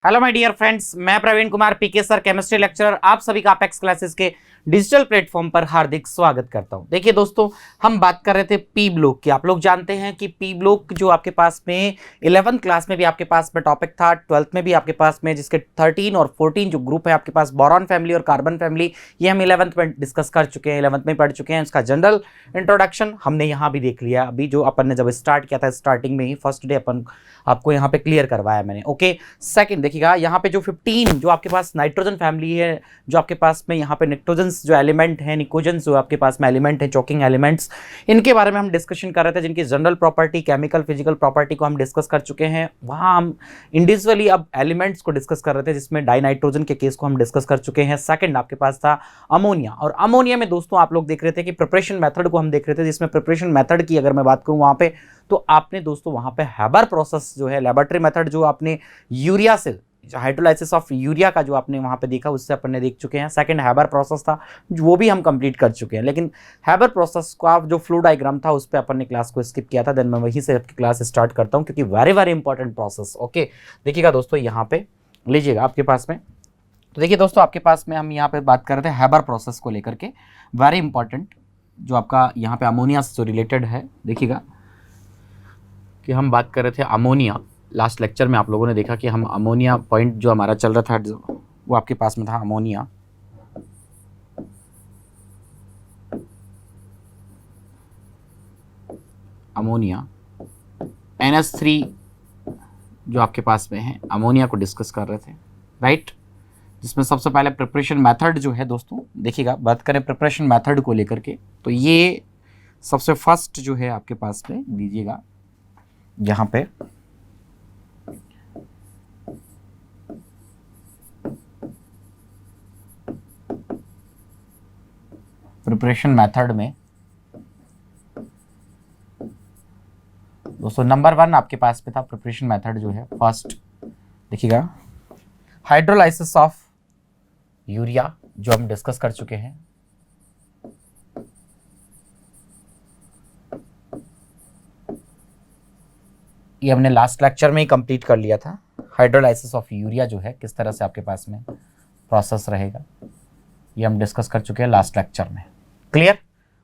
Hello my dear friends, मैं Praveen Kumar PK sir chemistry lecturer आप सभी का अपेक्स क्लासेस के डिजिटल प्लेटफॉर्म पर हार्दिक स्वागत करता हूं। देखिए दोस्तों, हम बात कर रहे थे पी ब्लॉक की। आप लोग जानते हैं कि पी ब्लॉक जो आपके पास में 11th क्लास में भी आपके पास में टॉपिक था, 12th में भी आपके पास में, जिसके 13 और 14 जो ग्रुप है आपके पास बोरॉन फैमिली और कार्बन फैमिली, ये हम 11th में डिस्कस कर चुके हैं, 11th में पढ़ चुके हैं। इसका जनरल इंट्रोडक्शन हमने यहाँ भी देख लिया। अभी जो अपन ने जब स्टार्ट किया था, स्टार्टिंग में ही फर्स्ट डे अपन आपको यहाँ पे क्लियर करवाया मैंने। ओके, सेकंड देखिएगा, यहाँ पे जो 15 जो आपके पास नाइट्रोजन फैमिली है, जो आपके पास में यहाँ पे निट्रोजन जो एलिमेंट है, निकोजन्स जो आपके पास में एलिमेंट है, चोकिंग एलिमेंट्स, इनके बारे में हम डिस्कशन कर रहे थे, जिनकी general property, chemical physical property को हम डिस्कस कर चुके हैं। वहाँ हम इंडिविजुअली अब एलिमेंट्स को डिस्कस कर रहे थे, जिसमें डाइनाइट्रोजन के केस को हम डिस्कस कर चुके हैं। सेकंड आपके पास था अमोनिया, और अमोनिया में दोस्तों आप लोग देख रहे थे कि प्रिपरेशन मेथड को हम देख रहे थे, जिसमें प्रिपरेशन मेथड की अगर मैं बात करूँ वहाँ पे, तो आपने दोस्तों वहाँ पे हैबर प्रोसेस जो है, लेबोरेटरी मेथड जो आपने यूरिया से हाइड्रोलाइसिस ऑफ यूरिया का जो आपने वहाँ पे देखा, उससे अपन ने देख चुके हैं। सेकंड हैबर प्रोसेस था, वो भी हम कंप्लीट कर चुके हैं। लेकिन हैबर प्रोसेस का जो फ्लो डायग्राम था, उस पर अपन ने क्लास को स्किप किया था। देन मैं वहीं से आपकी क्लास स्टार्ट करता हूँ, क्योंकि very very important process. Okay, देखिएगा दोस्तों, यहाँ पे लीजिएगा आपके पास में, तो देखिए दोस्तों, आपके पास में हम यहाँ पे बात कर रहे थे हैबर प्रोसेस को लेकर के, वेरी इंपॉर्टेंट, जो आपका यहाँ पे अमोनिया से जो रिलेटेड है। देखिएगा कि हम बात कर रहे थे अमोनिया। लास्ट लेक्चर में आप लोगों ने देखा कि हम अमोनिया पॉइंट जो हमारा चल रहा था, वो आपके पास में था अमोनिया। अमोनिया NH3 जो आपके पास में है, अमोनिया को डिस्कस कर रहे थे, राइट। जिसमें सबसे पहले प्रिपरेशन मेथड जो है दोस्तों, देखिएगा बात करें प्रिपरेशन मेथड को लेकर के, तो ये सबसे फर्स्ट जो है आपके पास में दीजिएगा यहाँ पे प्रिपरेशन मेथड में दोस्तों नंबर 1 आपके पास में था प्रिपरेशन मेथड जो है फर्स्ट। देखिएगा हाइड्रोलाइसिस ऑफ यूरिया, जो हम डिस्कस कर चुके हैं। ये हमने लास्ट लेक्चर में ही कंप्लीट कर लिया था। हाइड्रोलाइसिस ऑफ यूरिया जो है, किस तरह से आपके पास में प्रोसेस रहेगा, ये हम डिस्कस कर चुके हैं लास्ट लेक्चर में। क्लियर?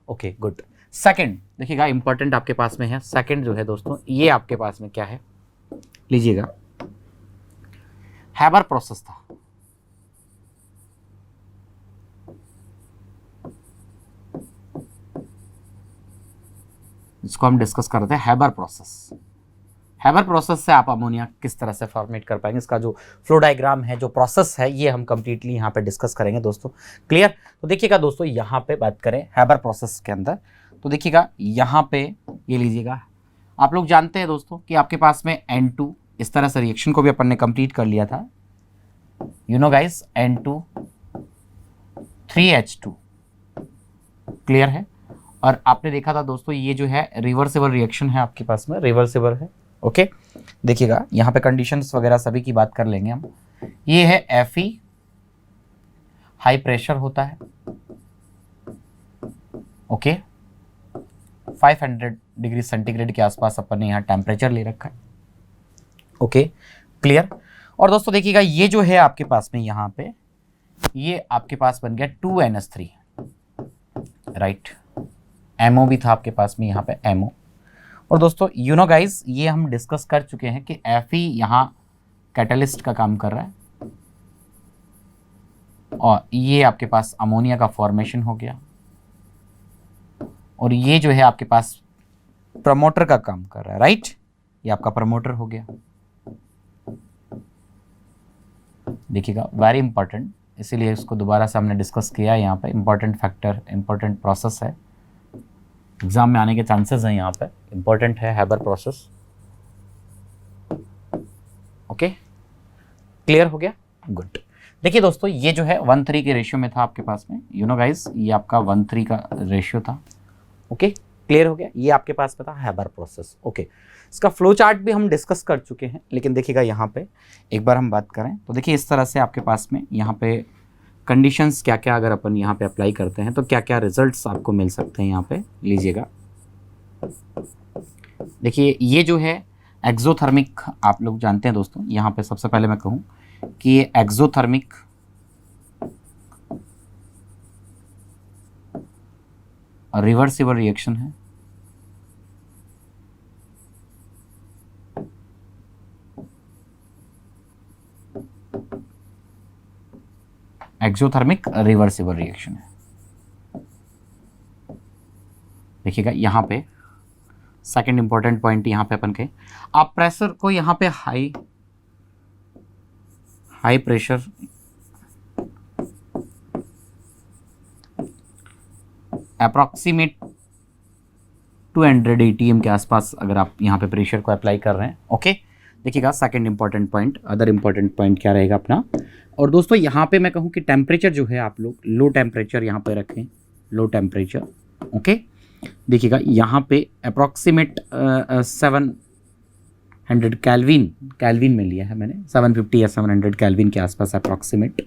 Okay, good. सेकंड देखिएगा, इंपॉर्टेंट आपके पास में है। सेकंड जो है दोस्तों, ये आपके पास में क्या है, लीजिएगा, हैबर प्रोसेस था। जिसको हम डिस्कस कर रहे थे, हैबर प्रोसेस। हैबर प्रोसेस से आप अमोनिया किस तरह से फॉर्मेट कर पाएंगे, इसका जो फ्लो डायग्राम है, जो प्रोसेस है, ये हम कंप्लीटली यहाँ पे डिस्कस करेंगे दोस्तों। क्लियर? तो देखिएगा दोस्तों, यहाँ पे बात करें हैबर प्रोसेस के अंदर, तो देखिएगा यहाँ पे ये लीजिएगा, आप लोग जानते हैं दोस्तों कि आपके पास में N2, इस तरह से रिएक्शन को भी अपन ने कंप्लीट कर लिया था। You know guys, N2 3H2, clear है। और आपने देखा था दोस्तों, ये जो है रिवर्सिबल रिएक्शन है आपके पास में, रिवर्सिबल है। ओके, देखिएगा यहाँ पे कंडीशंस वगैरह सभी की बात कर लेंगे हम। ये है Fe, हाई प्रेशर होता है। ओके, 500 डिग्री सेंटीग्रेड के आसपास अपन ने यहाँ टेम्परेचर ले रखा है। Okay, clear. और दोस्तों देखिएगा, ये जो है आपके पास में यहाँ पे, ये आपके पास बन गया 2NH3, राइट। MO भी था आपके पास में यहाँ पे, MO। और दोस्तों यू नो गाइज, ये हम डिस्कस कर चुके हैं कि Fe यहाँ कैटलिस्ट का काम कर रहा है, और ये आपके पास अमोनिया का फॉर्मेशन हो गया, और ये जो है आपके पास प्रमोटर का काम कर रहा है, राइट। ये आपका प्रमोटर हो गया। देखिएगा, वेरी इंपॉर्टेंट, इसीलिए इसको दोबारा से हमने डिस्कस किया है। यहाँ पे इंपॉर्टेंट फैक्टर, इंपॉर्टेंट प्रोसेस है, एग्जाम में आने के चांसेस हैं, यहाँ पे इंपॉर्टेंट है हैबर प्रोसेस। ओके, क्लियर हो गया, गुड। देखिए दोस्तों, ये जो है 1:3 के रेशियो में था आपके पास में, यू नो गाइस, ये आपका 1:3 का रेशियो था। ओके, क्लियर हो गया, ये आपके पास में था हैबर प्रोसेस। ओके, इसका फ्लो चार्ट भी हम डिस्कस कर चुके हैं, लेकिन देखिएगा यहाँ पे एक बार हम बात करें तो देखिए, इस तरह से आपके पास में यहाँ पे कंडीशंस क्या क्या अगर अपन यहाँ पे अप्लाई करते हैं तो क्या क्या रिजल्ट्स आपको मिल सकते हैं। यहाँ पे लीजिएगा, देखिए ये जो है एक्सोथर्मिक, आप लोग जानते हैं दोस्तों। यहाँ पे सबसे पहले मैं कहूँ कि ये एक्सोथर्मिक रिवर्सिबल रिएक्शन है। एक्सोथर्मिक रिवर्सिबल रिएक्शन है। देखिएगा यहाँ पे सेकंड इंपॉर्टेंट पॉइंट यहाँ पे अपन के, आप प्रेशर को यहाँ पे हाई प्रेशर अप्रॉक्सीमेट 200 ATM के आसपास अगर आप यहाँ पे प्रेशर को अप्लाई कर रहे हैं। ओके, देखिएगा second important point, other important point क्या रहेगा अपना। और दोस्तों यहाँ पे मैं कहूँ कि टेम्परेचर जो है आप लोग लो टेम्परेचर यहाँ पे रखें, लो टेम्परेचर। ओके, देखिएगा यहाँ पे अप्रॉक्सीमेट 700 कैलविन में लिया है मैंने, 750 या 700 कैलविन के आसपास अप्रॉक्सीमेट।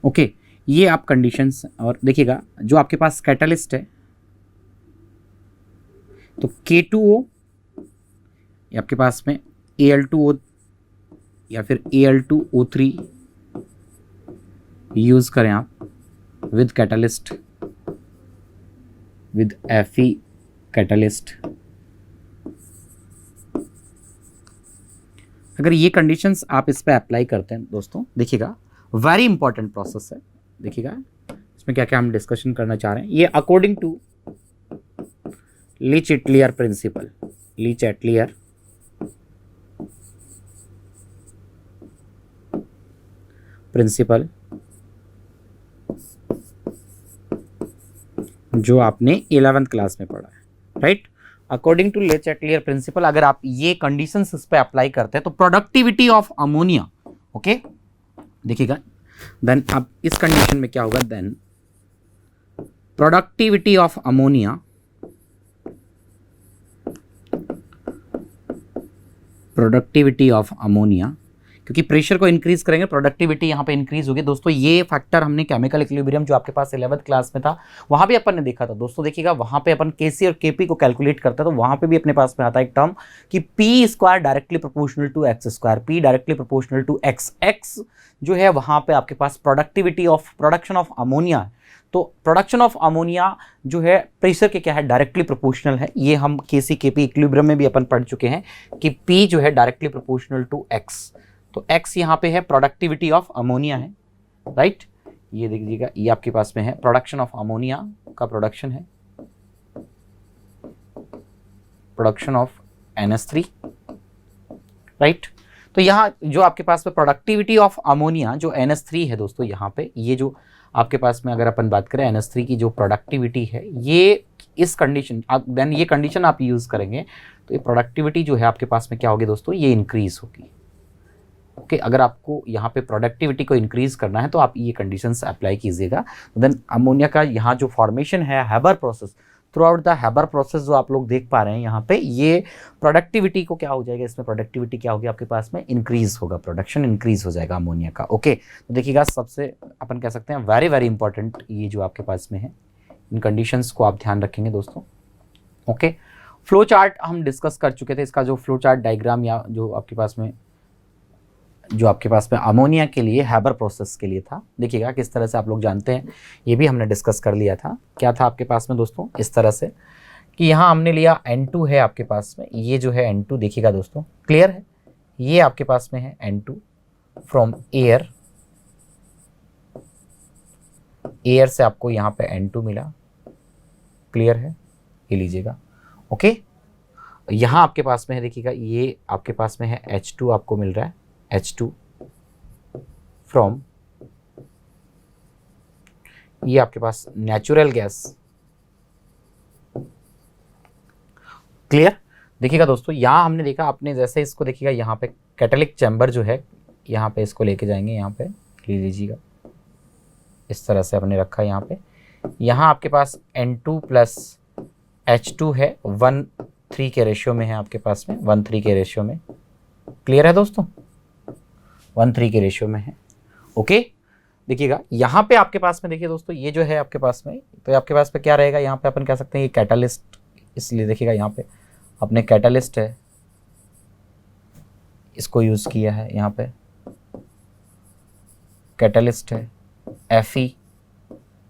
ओके, ये आप कंडीशंस। और देखिएगा जो आपके पास कैटलिस्ट है तो K2O ये आपके पास में Al2O या फिर Al2O3 यूज करें आप with catalyst, with Fe catalyst. अगर ये कंडीशंस आप इस पे अप्लाई करते हैं दोस्तों, देखिएगा वेरी इंपॉर्टेंट प्रोसेस है। देखिएगा इसमें क्या क्या हम डिस्कशन करना चाह रहे हैं। ये according to Le Chatelier principle, Le Chatelier principle जो आपने 11th क्लास में पढ़ा है, right. According to Le Chatelier principle अगर आप ये कंडीशंस इस पे अप्लाई करते हैं तो प्रोडक्टिविटी ऑफ अमोनिया, ओके, देखिएगा देन अब इस कंडीशन में क्या होगा, then productivity of ammonia, productivity of ammonia, क्योंकि प्रेशर को इंक्रीज करेंगे प्रोडक्टिविटी यहाँ पे इंक्रीज होगी। दोस्तों ये फैक्टर हमने केमिकल इक्विलिब्रियम जो आपके पास 11th क्लास में था वहाँ भी अपन ने देखा था। दोस्तों देखिएगा वहाँ पे अपन Kc और Kp को कैलकुलेट करते हैं तो वहाँ पे भी अपने पास में आता है एक टर्म कि P square directly proportional to X square, P directly proportional to X. X जो है वहाँ पे आपके पास productivity of production of ammonia है। तो प्रोडक्शन ऑफ अमोनिया जो है प्रेशर के क्या है, डायरेक्टली प्रोपोर्शनल है। ये हम Kc Kp इक्विलिब्रियम में भी अपन पढ़ चुके हैं कि P जो है डायरेक्टली प्रोपोर्शनल टू एक्स। तो x यहाँ पे है प्रोडक्टिविटी ऑफ अमोनिया है, राइट। ये देख लीजिएगा ये आपके पास में है प्रोडक्शन ऑफ अमोनिया का प्रोडक्शन है, प्रोडक्शन ऑफ NH3, राइट। तो यहाँ जो आपके पास में प्रोडक्टिविटी ऑफ अमोनिया जो NH3 है दोस्तों, यहाँ पे ये जो आपके पास में अगर अपन बात करें NH3 की जो प्रोडक्टिविटी है, ये इस कंडीशन देन ये कंडीशन आप यूज करेंगे तो ये प्रोडक्टिविटी जो है आपके पास में क्या होगी दोस्तों, ये इंक्रीज होगी। ओके, अगर आपको यहाँ पे प्रोडक्टिविटी को इंक्रीज करना है तो आप ये कंडीशंस अप्लाई कीजिएगा। देन अमोनिया का यहाँ जो फॉर्मेशन है Haber process, through out the Haber process जो आप लोग देख पा रहे हैं यहाँ पे, ये प्रोडक्टिविटी को क्या हो जाएगा, इसमें प्रोडक्टिविटी क्या होगी आपके पास में, इंक्रीज होगा, प्रोडक्शन इंक्रीज हो जाएगा अमोनिया का। ओके, तो देखिएगा सबसे अपन कह सकते हैं वेरी वेरी इंपॉर्टेंट ये जो आपके पास में है, इन कंडीशंस को आप ध्यान रखेंगे दोस्तों। ओके, फ्लो चार्ट हम डिस्कस कर चुके थे, इसका जो फ्लो चार्ट डायग्राम या जो आपके पास में अमोनिया के लिए हैबर प्रोसेस के लिए था, देखिएगा किस तरह से आप लोग जानते हैं, ये भी हमने डिस्कस कर लिया था। क्या था आपके पास में दोस्तों, इस तरह से कि यहाँ हमने लिया N2 है आपके पास में, ये जो है N2 देखिएगा दोस्तों, क्लियर है, ये आपके पास में है N2 फ्रॉम एयर, एयर से आपको यहाँ पे N2 मिला, क्लियर है, ये लीजिएगा। ओके, यहाँ आपके पास में है देखिएगा, ये आपके पास में है H2 आपको मिल रहा है, H2 फ्रॉम, ये आपके पास नेचुरल गैस, क्लियर। देखिएगा दोस्तों यहाँ हमने देखा, आपने जैसे इसको देखिएगा यहाँ पे कैटलिक चैम्बर जो है, यहाँ पे इसको लेके जाएंगे, यहाँ पे ले लीजिएगा, इस तरह से आपने रखा यहाँ पे। यहाँ आपके पास N2 प्लस H2 है, 1:3 के रेशियो में है आपके पास में, 1:3 के रेशियो में, क्लियर है दोस्तों, 1:3 के रेशियो में है। ओके, देखिएगा यहाँ पे आपके पास में देखिए दोस्तों, ये जो है आपके पास में, तो आपके पास में क्या रहेगा, यहाँ पे अपन कह सकते हैं ये कैटलिस्ट, इसलिए देखिएगा यहाँ पे अपने कैटलिस्ट है, इसको यूज़ किया है यहाँ पे, कैटलिस्ट है,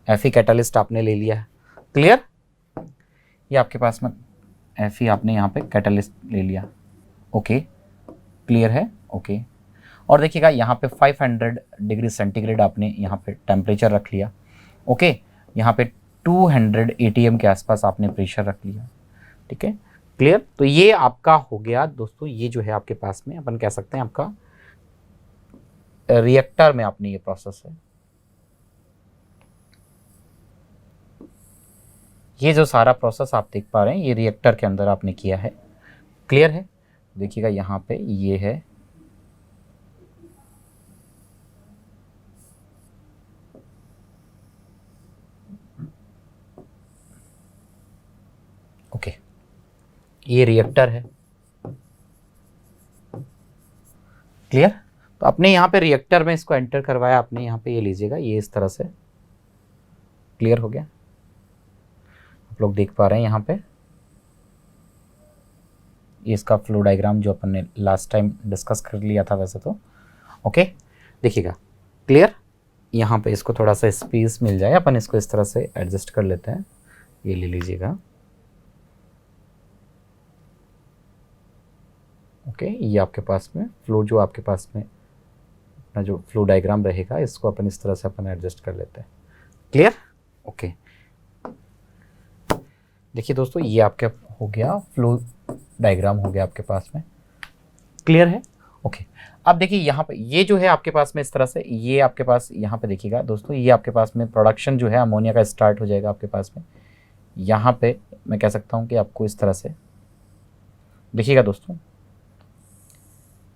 Fe कैटलिस्ट आपने ले लिया है। क्लियर? ये आपके पास में Fe आपने यहाँ पे कैटलिस्ट ले लिया। ओके, क्लियर है? ओके। और देखिएगा यहाँ पे 500 डिग्री सेंटीग्रेड आपने यहाँ पे टेम्परेचर रख लिया। ओके, यहाँ पे 200 ATM के आसपास आपने प्रेशर रख लिया। ठीक है, क्लियर? तो ये आपका हो गया दोस्तों, ये जो है आपके पास में अपन कह सकते हैं आपका रिएक्टर में आपने ये प्रोसेस है। ये जो सारा प्रोसेस आप देख पा रहे हैं ये रिएक्टर के अंदर आपने किया है। क्लियर है? देखिएगा यहाँ पे ये है, ओके, ये रिएक्टर है। क्लियर? तो आपने यहाँ पे रिएक्टर में इसको एंटर करवाया, आपने यहाँ पे ये लीजिएगा, ये इस तरह से। क्लियर हो गया? आप लोग देख पा रहे हैं यहाँ पे ये इसका फ्लो डायग्राम जो अपन ने लास्ट टाइम डिस्कस कर लिया था वैसे तो। ओके, देखिएगा। क्लियर? यहाँ पे इसको थोड़ा सा स्पेस मिल जाए, अपन इसको इस तरह से एडजस्ट कर लेते हैं। ये ले लीजिएगा। ओके, ये आपके पास में फ्लो जो आपके पास में अपना जो फ्लो डायग्राम रहेगा इसको अपन इस तरह से अपन एडजस्ट कर लेते हैं। क्लियर? ओके, देखिए दोस्तों ये आपका हो गया फ्लो डायग्राम हो गया आपके पास में। क्लियर है? ओके, अब देखिए यहाँ पे ये जो है आपके पास में इस तरह से, ये आपके पास यहाँ पे देखिएगा दोस्तों, ये आपके पास में प्रोडक्शन जो है अमोनिया का स्टार्ट हो जाएगा आपके पास में। यहाँ पे मैं कह सकता हूँ कि आपको इस तरह से देखिएगा दोस्तों,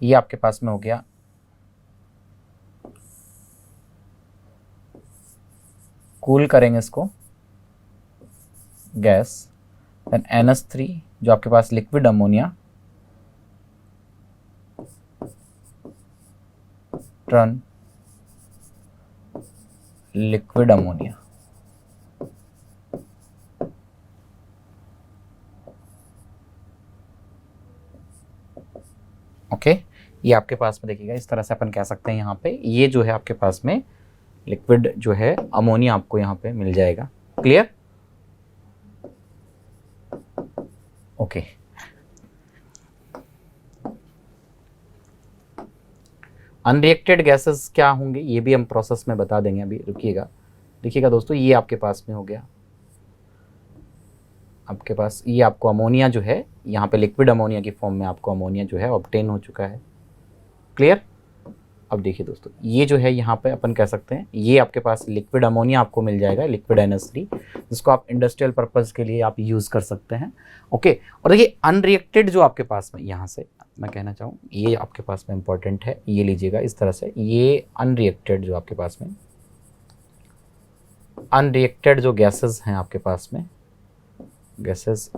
ये आपके पास में हो गया कूल करेंगे इसको गैस, देन NH3 जो आपके पास liquid ammonia turn liquid ammonia. Okay, ये आपके पास में देखिएगा इस तरह से अपन कह सकते हैं यहाँ पे ये जो है आपके पास में लिक्विड जो है अमोनिया आपको यहाँ पे मिल जाएगा। क्लियर? ओके, अनरिएक्टेड गैसेस क्या होंगे ये भी हम प्रोसेस में बता देंगे, अभी रुकिएगा। देखिएगा दोस्तों ये आपके पास में हो गया, आपके पास ये आपको अमोनिया जो है यहाँ पे लिक्विड अमोनिया की फॉर्म में आपको अमोनिया जो है ऑब्टेन हो चुका है। क्लियर? अब देखिए दोस्तों ये जो है यहाँ पे अपन कह सकते हैं ये आपके पास लिक्विड अमोनिया आपको मिल जाएगा, लिक्विड NH3, जिसको आप इंडस्ट्रियल पर्पज़ के लिए आप यूज़ कर सकते हैं। ओके, और देखिए अनरिएक्टेड जो आपके पास में यहाँ से मैं कहना चाहूँ ये आपके पास में इंपॉर्टेंट है, ये लीजिएगा इस तरह से, ये अनरिएक्टेड जो आपके पास में अनरिएक्टेड जो गैसेस हैं आपके पास में, गैसेस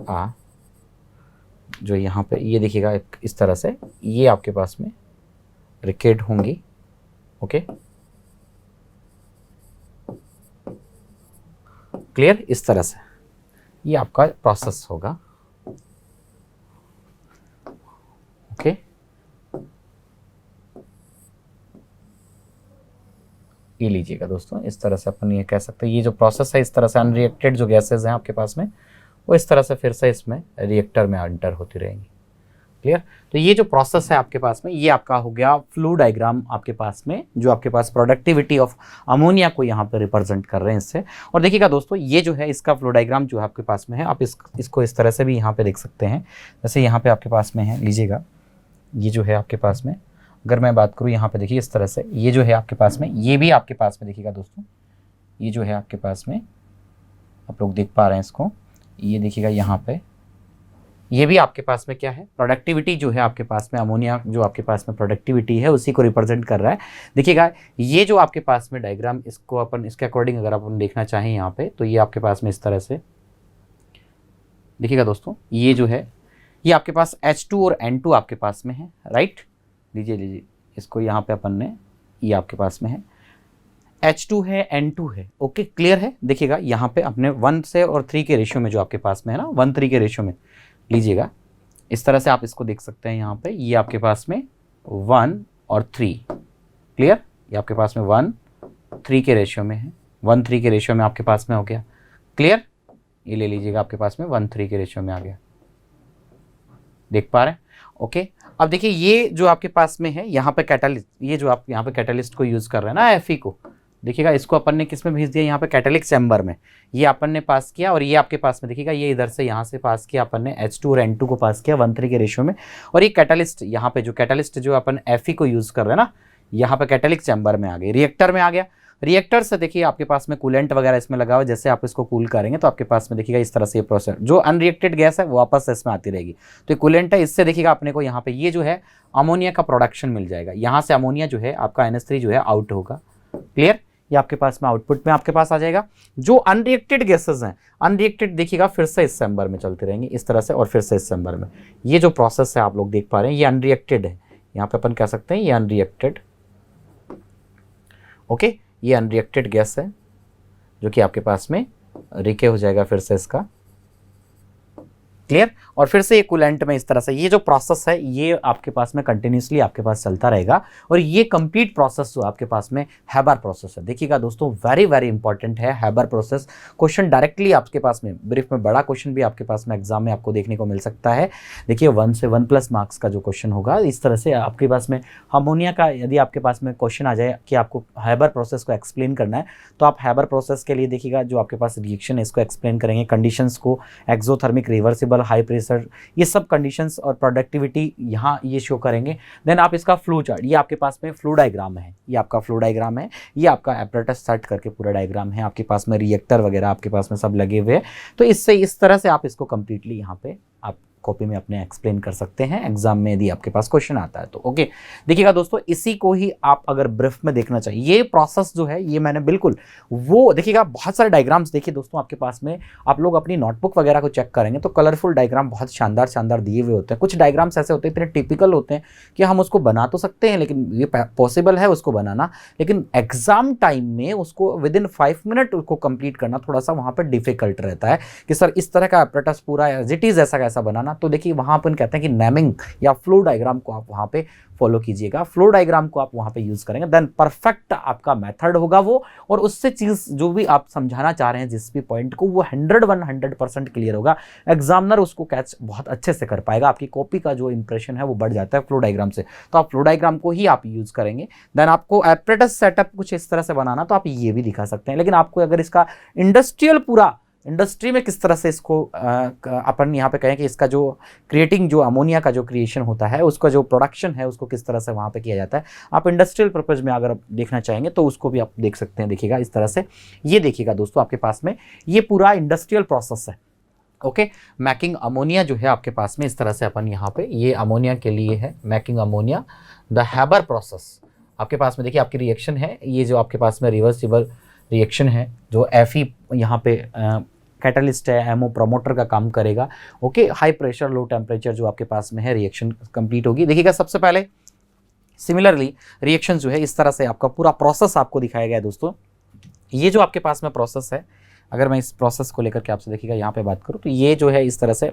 जो यहाँ पे ये देखिएगा इस तरह से ये आपके पास में रिकेड होंगी। Okay, clear? इस तरह से ये आपका प्रोसेस होगा। ओके, ये लीजिएगा दोस्तों इस तरह से अपन ये कह सकते हैं ये जो प्रोसेस है इस तरह से अनरिएक्टेड जो गैसेस हैं आपके पास में वो इस तरह से फिर से इसमें रिएक्टर में एंटर होती रहेंगी। क्लियर? तो ये जो प्रोसेस है आपके पास में ये आपका हो गया फ्लो डायग्राम आपके पास में, जो आपके पास प्रोडक्टिविटी ऑफ अमोनिया को यहाँ पे रिप्रेजेंट कर रहे हैं इससे। और देखिएगा दोस्तों ये जो है इसका फ्लो डायग्राम जो आपके पास में है आप इसको इस तरह से भी यहाँ पे देख सकते हैं। जैसे यहाँ पे आपके पास में है, लीजिएगा ये जो है आपके पास में, अगर मैं बात करूँ यहाँ पे देखिए इस तरह से ये जो है आपके पास में, ये भी आपके पास में देखिएगा दोस्तों, ये जो है आपके पास में आप लोग देख पा रहे हैं इसको, ये देखिएगा यहाँ पे ये भी आपके पास में क्या है प्रोडक्टिविटी जो है आपके पास में अमोनिया जो आपके पास में प्रोडक्टिविटी है उसी को रिप्रेजेंट कर रहा है। देखिएगा ये जो आपके पास में डायग्राम इसको अपन इसके अकॉर्डिंग अगर अपन देखना चाहें यहाँ पे तो ये आपके पास में इस तरह से देखिएगा दोस्तों, ये जो है ये आपके पास H2 और N2 आपके पास में है, राइट? लीजिए इसको यहाँ पे अपन ने ये आपके पास में है H2 है N2 है। ओके, क्लियर है? देखिएगा यहाँ पे अपने 1 से और 3 के रेशियो में जो आपके पास में है ना 1:3 के रेशियो में लीजिएगा इस तरह से आप इसको देख सकते हैं यहाँ पे ये आपके पास में 1 और 3। क्लियर? ये आपके पास में 1 3 के रेशियो में है, 1:3 के रेशियो में आपके पास में हो गया। क्लियर, ये ले लीजिएगा, आपके पास में 1:3 के रेशियो में आ गया, देख पा रहे हैं। ओके, अब देखिए ये जो आपके पास में है यहाँ पे कैटालिस्ट, ये जो आप यहाँ पे कैटालिस्ट को यूज कर रहे हैं ना Fe को, देखिएगा इसको अपन ने किस में भेज दिया, यहाँ पे कैटालिक चैम्बर में, ये अपन ने पास किया। और ये आपके पास में देखिएगा ये इधर से यहाँ से पास किया अपन ने H2 और N2 को पास किया 1:3 के रेशियो में। और ये कैटालिस्ट यहाँ पे जो कैटालिस्ट जो अपन Fe को यूज कर रहे हैं ना, यहाँ पे कैटालिक चैम्बर में आ गए, रिएक्टर में आ गया। रिएक्टर से देखिए आपके पास में कूलेंट वगैरह इसमें लगा हुआ है, जैसे आप इसको कूल करेंगे तो आपके पास में देखिएगा इस तरह से ये प्रोसेस, जो अनरिएक्टेड गैस है वो वापस इसमें आती रहेगी। तो ये कूलेंट है, इससे देखिएगा अपने को यहाँ पे ये जो है अमोनिया का प्रोडक्शन मिल जाएगा। यहाँ से अमोनिया जो है आपका NH3 जो है आउट होगा। क्लियर, ये आपके पास में आउटपुट में आपके पास आ जाएगा। जो अनरिएक्टेड गैसेज हैं, अनरिएक्टेड देखिएगा फिर से इस चैम्बर में चलते रहेंगे इस तरह से, और फिर से इस चैम्बर में। ये जो प्रोसेस है आप लोग देख पा रहे हैं, ये अनरिएक्टेड है, यहाँ पे अपन कह सकते हैं ये अनरिएक्टेड। ओके, ये अनरिएक्टेड गैस है जो कि आपके पास में रिके हो जाएगा फिर से इसका। क्लियर, और फिर से ये कूलेंट में इस तरह से ये जो प्रोसेस है ये आपके पास में कंटिन्यूसली आपके पास चलता रहेगा। और ये कंप्लीट प्रोसेस जो आपके पास में हैबर प्रोसेस है, देखिएगा दोस्तों वेरी वेरी इंपॉर्टेंट है हैबर प्रोसेस। क्वेश्चन डायरेक्टली आपके पास में ब्रीफ में, बड़ा क्वेश्चन भी आपके पास में एग्जाम में आपको देखने को मिल सकता है। देखिए 1 से 1+ मार्क्स का जो क्वेश्चन होगा, इस तरह से आपके पास में अमोनिया का यदि आपके पास में क्वेश्चन आ जाए कि आपको हैबर प्रोसेस को एक्सप्लेन करना है, तो आप हैबर प्रोसेस के लिए देखिएगा जो आपके पास रिएक्शन है इसको एक्सप्लेन करेंगे, कंडीशंस को, एक्सोथर्मिक, रिवर्सिबल, हाई प्रेशर, ये सब कंडीशंस और प्रोडक्टिविटी यहाँ ये शो करेंगे। देन आप इसका फ्लो चार्ट, ये आपके पास में फ्लो डायग्राम है, ये आपका फ्लो डायग्राम है, ये आपका एपरेटस सेट करके पूरा डायग्राम है, आपके पास में रिएक्टर वगैरह आपके पास में सब लगे हुए हैं। तो इससे इस तरह से आप इसको कंप्लीटली यहाँ पे आप कॉपी में अपने एक्सप्लेन कर सकते हैं एग्जाम में यदि आपके पास क्वेश्चन आता है तो। ओके, देखिएगा दोस्तों इसी को ही आप अगर ब्रीफ में देखना चाहिए, ये प्रोसेस जो है ये मैंने बिल्कुल वो देखिएगा बहुत सारे डायग्राम्स देखिए दोस्तों आपके पास में, आप लोग अपनी नोटबुक वगैरह को चेक करेंगे तो कलरफुल डायग्राम बहुत शानदार शानदार दिए हुए होते हैं। कुछ डायग्राम्स ऐसे होते हैं इतने टिपिकल होते हैं कि हम उसको बना तो सकते हैं, लेकिन ये पॉसिबल है उसको बनाना, लेकिन एग्जाम टाइम में उसको विदिन 5 मिनट उसको कंप्लीट करना थोड़ा सा वहाँ पर डिफिकल्ट रहता है कि सर इस तरह का एपरेटस पूरा एज इट इज ऐसा कैसा बनाना। तो देखिए वहाँ अपन कहते हैं कि नेमिंग या फ्लो डायग्राम को आप वहाँ पे फॉलो कीजिएगा, फ्लो डायग्राम को आप वहाँ पे यूज करेंगे, देन परफेक्ट आपका मेथड होगा वो, और उससे चीज़ जो भी आप समझाना चाह रहे हैं जिस भी पॉइंट को वो 100% क्लियर होगा। एग्जामिनर उसको कैच बहुत अच्छे से कर पाएगा, आपकी कॉपी का जो इंप्रेशन है वो बढ़ जाता है फ्लो डायग्राम से। तो आप फ्लो डायग्राम को ही आप यूज करेंगे। देन आपको एपरेटस सेटअप कुछ इस तरह से बनाना तो आप ये भी दिखा सकते हैं, लेकिन आपको अगर इसका इंडस्ट्रियल पूरा इंडस्ट्री में किस तरह से इसको अपन यहाँ पे कहें कि इसका जो क्रिएटिंग जो अमोनिया का जो क्रिएशन होता है उसका जो प्रोडक्शन है उसको किस तरह से वहाँ पे किया जाता है, आप इंडस्ट्रियल पर्पज में अगर देखना चाहेंगे तो उसको भी आप देख सकते हैं। देखिएगा इस तरह से ये देखिएगा दोस्तों आपके पास में ये पूरा इंडस्ट्रियल प्रोसेस है। ओके, मैकिंग अमोनिया जो है आपके पास में इस तरह से अपन यहाँ पे ये अमोनिया के लिए है making ammonia the Haber process. आपके पास में देखिए आपकी रिएक्शन है, ये जो आपके पास में रिवर्सिबल रिएक्शन है जो Fe यहाँ पे कैटलिस्ट है, एमओ प्रमोटर का काम करेगा। Okay, high pressure low temperature जो आपके पास में है रिएक्शन कंप्लीट होगी। देखिएगा सबसे पहले सिमिलरली रिएक्शन जो है इस तरह से आपका पूरा प्रोसेस आपको दिखाया गया है दोस्तों। ये जो आपके पास में प्रोसेस है, अगर मैं इस प्रोसेस को लेकर के आपसे देखिएगा यहाँ पे बात करूँ तो ये जो है इस तरह से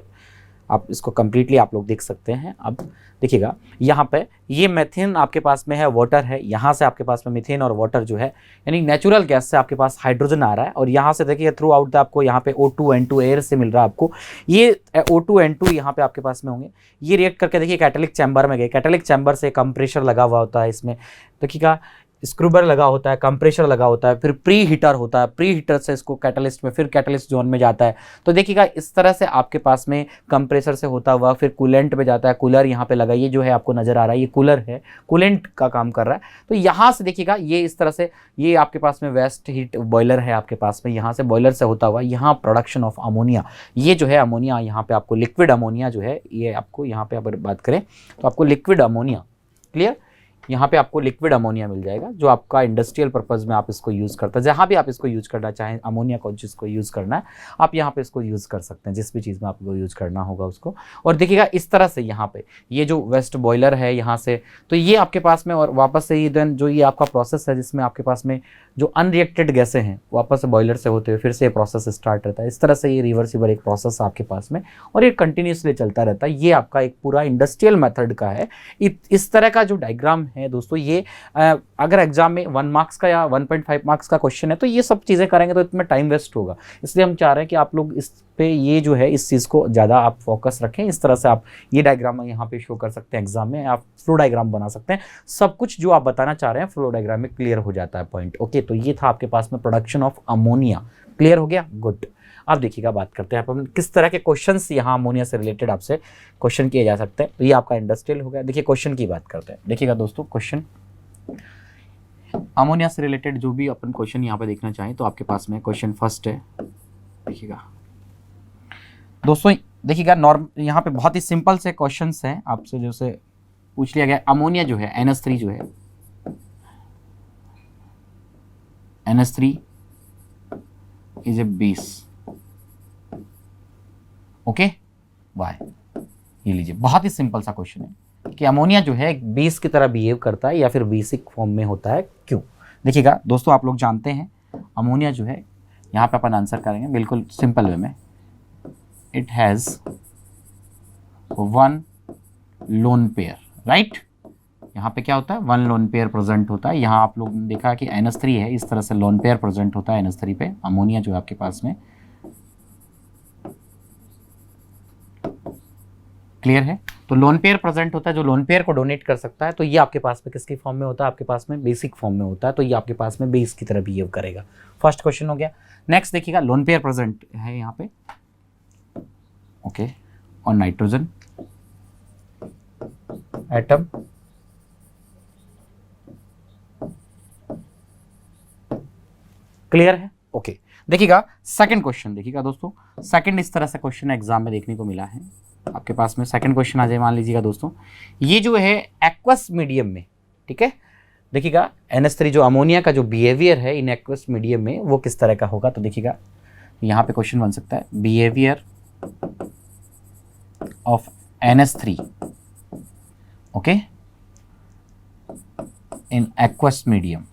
आप इसको कंप्लीटली आप लोग देख सकते हैं। अब देखिएगा यहाँ पे ये मेथेन आपके पास में है, वाटर है, यहाँ से आपके पास में मीथेन और वाटर जो है यानी नेचुरल गैस से आपके पास हाइड्रोजन आ रहा है, और यहाँ से देखिए थ्रू आउट आपको यहाँ पे O2 N2 एयर से मिल रहा है आपको। ये O2 N2 यहाँ पे आपके पास में होंगे, ये रिएक्ट करके देखिए कैटलिक चैम्बर में गए, कैटलिक चैम्बर से कंप्रेशर लगा हुआ होता है, इसमें देखिएगा स्क्रूबर लगा होता है, कंप्रेशर लगा होता है, फिर प्री हीटर होता है, प्री हीटर से इसको कैटलिस्ट में फिर कैटलिस्ट जोन में जाता है। तो देखिएगा इस तरह से आपके पास में कंप्रेसर से होता हुआ फिर कूलेंट में जाता है, कूलर यहाँ पे लगा, ये जो है आपको नजर आ रहा है ये कूलर है, कूलेंट का काम कर रहा है। तो यहाँ से देखिएगा ये इस तरह से ये आपके पास में वेस्ट हीट बॉयलर है आपके पास में, यहाँ से बॉयलर से होता हुआ यहाँ प्रोडक्शन ऑफ अमोनिया, ये जो है अमोनिया यहाँ पे आपको लिक्विड अमोनिया जो है ये आपको यहाँ पे अगर बात करें तो आपको लिक्विड अमोनिया, क्लियर, यहाँ पे आपको लिक्विड अमोनिया मिल जाएगा जो आपका इंडस्ट्रियल पर्पस में आप इसको यूज़ करते हैं। जहाँ भी आप इसको यूज़ करना चाहें, अमोनिया को जिसको यूज़ करना है आप यहाँ पे इसको यूज़ कर सकते हैं, जिस भी चीज़ में आपको यूज़ करना होगा उसको। और देखिएगा इस तरह से यहाँ पे ये जो वेस्ट बॉयलर है यहाँ से, तो ये आपके पास में और वापस से ये देन जो ये आपका प्रोसेस है जिसमें आपके पास में जो अनरिएक्टेड गैसें हैं वापस से बॉयलर से होते हुए फिर से ये प्रोसेस स्टार्ट रहता है। इस तरह से ये रिवर्सिबल एक प्रोसेस आपके पास में और ये कंटिन्यूसली चलता रहता है। ये आपका एक पूरा इंडस्ट्रियल मेथड का है। इस तरह का जो डायग्राम है दोस्तों, ये अगर एग्जाम में 1 मार्क्स का या 1.5 मार्क्स का क्वेश्चन है तो ये सब चीज़ें करेंगे तो इसमें टाइम वेस्ट होगा। इसलिए हम चाह रहे हैं कि आप लोग इस पे ये जो है इस चीज़ को ज़्यादा आप फोकस रखें। इस तरह से आप ये डायग्राम यहाँ पे शो कर सकते हैं एग्जाम में, आप फ्लो डायग्राम बना सकते हैं। सब कुछ जो आप बताना चाह रहे हैं फ्लो डायग्राम में क्लियर हो जाता है पॉइंट। ओके, तो ये था आपके पास में प्रोडक्शन ऑफ अमोनिया। क्लियर हो गया, गुड। अब देखिएगा बात करते हैं अपन किस तरह के क्वेश्चंस यहाँ अमोनिया से रिलेटेड आपसे क्वेश्चन किए जा सकते हैं। तो ये आपका इंडस्ट्रियल हो गया। देखिए क्वेश्चन की बात करते हैं। देखिएगा दोस्तों, क्वेश्चन अमोनिया से रिलेटेड जो भी अपन क्वेश्चन यहाँ पे देखना चाहें तो आपके पास में क्वेश्चन फर्स्ट है। देखिएगा दोस्तों, देखिएगा नॉर्म यहाँ पे बहुत ही सिंपल से क्वेश्चंस हैं आपसे जैसे पूछ लिया गया। अमोनिया जो है NH3 जो है, NH3 is a base. Okay, why, ये लीजिए, बहुत ही सिंपल सा क्वेश्चन है कि अमोनिया जो है एक बेस की तरह बिहेव करता है या फिर बेसिक फॉर्म में होता है, क्यों। देखिएगा दोस्तों, आप लोग जानते हैं अमोनिया जो है, यहाँ पे अपन आंसर करेंगे बिल्कुल सिंपल वे में। It has 1 lone pair, right. यहाँ पे क्या होता है, 1 लोन पेयर प्रेजेंट होता है। यहाँ आप लोग ने देखा कि NH3 है, इस तरह से लोन पेयर प्रेजेंट होता है NH3 पे। अमोनिया जो है आपके पास में, क्लियर है। तो लोन पेयर प्रेजेंट होता है, जो लोन पेयर को डोनेट कर सकता है। तो ये आपके पास में किसकी फॉर्म में होता है, आपके पास में बेसिक फॉर्म में होता है। तो ये आपके पास में बेस की तरह बिहेव करेगा। फर्स्ट क्वेश्चन हो गया। नेक्स्ट देखिएगा, लोन पेयर प्रेजेंट है यहाँ पे, ओके, और नाइट्रोजन एटम क्लियर है, ओके। देखिएगा सेकंड क्वेश्चन, देखिएगा दोस्तों, सेकंड इस तरह से क्वेश्चन एग्जाम में देखने को मिला है आपके पास में। सेकंड क्वेश्चन आ जाए, मान लीजिएगा दोस्तों, ये जो है एक्वस मीडियम में, ठीक है। देखिएगा NH3 जो अमोनिया का जो बिहेवियर है इन एक्वस मीडियम में वो किस तरह का होगा। तो देखिएगा यहाँ पे क्वेश्चन बन सकता है, behaviour of NH3 okay in aqueous medium.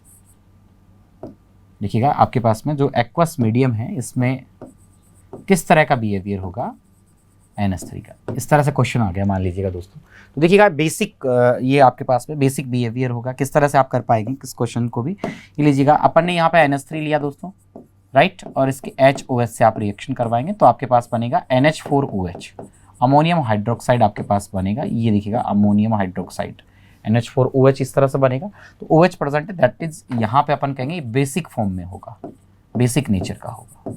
देखिएगा आपके पास में जो एक्वस मीडियम है इसमें किस तरह का बिहेवियर होगा NH3 का। इस तरह से क्वेश्चन आ गया, मान लीजिएगा दोस्तों। तो देखिएगा बेसिक ये आपके पास में बेसिक बिहेवियर होगा। किस तरह से आप कर पाएंगे किस क्वेश्चन को भी, ये लीजिएगा, अपन ने यहाँ पे NH3 लिया दोस्तों, राइट, और इसके HOH से आप रिएक्शन करवाएंगे तो आपके पास बनेगा NH4OH, अमोनियम हाइड्रोक्साइड आपके पास बनेगा। ये देखिएगा अमोनियम हाइड्रोक्साइड NH4OH इस तरह से बनेगा। तो OH प्रेजेंट है, दैट इज यहाँ पे अपन कहेंगे बेसिक फॉर्म में होगा, बेसिक नेचर का होगा।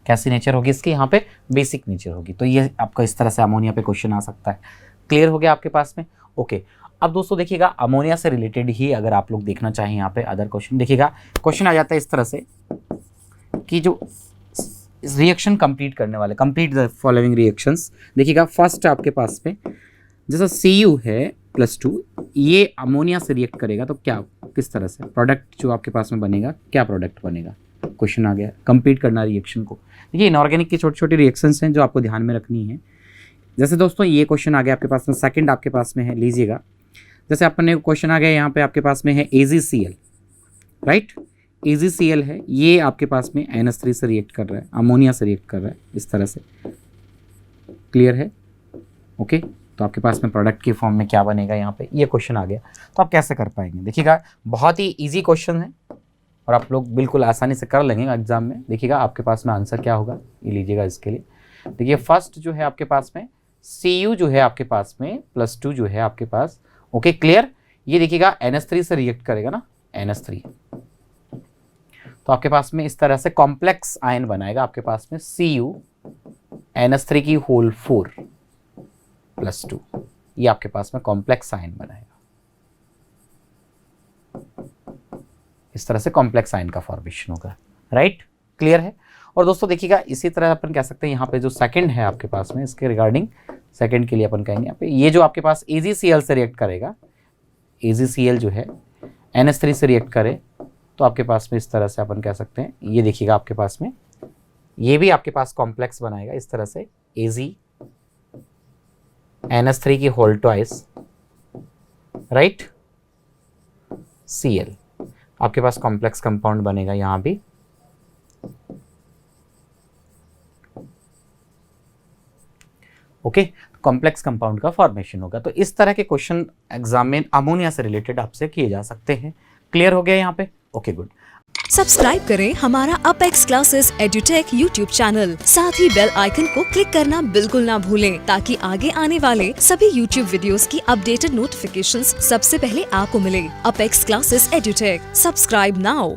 कैसी नेचर होगी इसकी, यहाँ पे बेसिक नेचर होगी। तो ये आपका इस तरह से अमोनिया पे क्वेश्चन आ सकता है। क्लियर हो गया आपके पास में, ओके। अब दोस्तों देखिएगा अमोनिया से रिलेटेड ही अगर आप लोग देखना चाहें यहाँ पे अदर क्वेश्चन, देखिएगा क्वेश्चन आ जाता है इस तरह से कि जो रिएक्शन कंप्लीट करने वाले, कंप्लीट द फॉलोइंग रिएक्शंस। देखिएगा फर्स्ट आपके पास में जैसा Cu है +2, ये अमोनिया से रिएक्ट करेगा तो क्या, किस तरह से प्रोडक्ट जो आपके पास में बनेगा, क्या प्रोडक्ट बनेगा। क्वेश्चन आ गया, कंप्लीट करना रिएक्शन को। देखिए इनऑर्गेनिक की छोटी छोटी रिएक्शंस हैं जो आपको ध्यान में रखनी है। जैसे दोस्तों ये क्वेश्चन आ गया आपके पास में, सेकंड आपके पास में है, लीजिएगा जैसे अपने क्वेश्चन आ गया यहाँ पे आपके पास में है AgCl, राइट। AgCl है, ये आपके पास में NH3 से रिएक्ट कर रहा है, अमोनिया से रिएक्ट कर रहा है इस तरह से। क्लियर है, ओके। तो आपके पास में प्रोडक्ट की फॉर्म में क्या बनेगा, यहाँ पे ये क्वेश्चन आ गया। तो आप कैसे कर पाएंगे, देखिएगा बहुत ही इजी क्वेश्चन है और आप लोग बिल्कुल आसानी से कर लेंगे एग्जाम में। देखिएगा आपके पास में आंसर क्या होगा, ये लीजिएगा इसके लिए। देखिए फर्स्ट जो है आपके पास में Cu जो है आपके पास में +2 जो है आपके पास, ओके क्लियर। ये देखिएगा NH3 से रिएक्ट करेगा ना, NH3, तो आपके पास में इस तरह से कॉम्प्लेक्स आयन बनाएगा आपके पास में Cu NH3 की होल 4 +2, ये आपके पास में कॉम्प्लेक्स आयन बनाएगा। इस तरह से कॉम्प्लेक्स आयन का फॉर्मेशन होगा, राइट, क्लियर है। और दोस्तों देखिएगा इसी तरह अपन कह सकते हैं यहाँ पे जो सेकंड है आपके पास में, इसके रिगार्डिंग सेकंड के लिए अपन कहेंगे यहाँ पे, ये जो आपके पास AgCl से रिएक्ट करेगा, AgCl जो है NH3 से रिएक्ट करे तो आपके पास में इस तरह से अपन कह सकते हैं, ये देखिएगा आपके पास में ये भी आपके पास कॉम्प्लेक्स बनाएगा इस तरह से, Ag NH3 की होल ट्वाइस, राइट, Cl, आपके पास कॉम्प्लेक्स कंपाउंड बनेगा यहाँ भी। ओके, कॉम्प्लेक्स कंपाउंड का फॉर्मेशन होगा। तो इस तरह के क्वेश्चन एग्जाम में अमोनिया से रिलेटेड आपसे किए जा सकते हैं। क्लियर हो गया यहाँ पे? Okay good. सब्सक्राइब करें हमारा apex classes edutech YouTube channel, साथ ही बेल आइकन को क्लिक करना बिल्कुल ना भूलें ताकि आगे आने वाले सभी यूट्यूब वीडियोस की अपडेटेड नोटिफिकेशंस सबसे पहले आपको मिले। Apex classes edutech, subscribe now.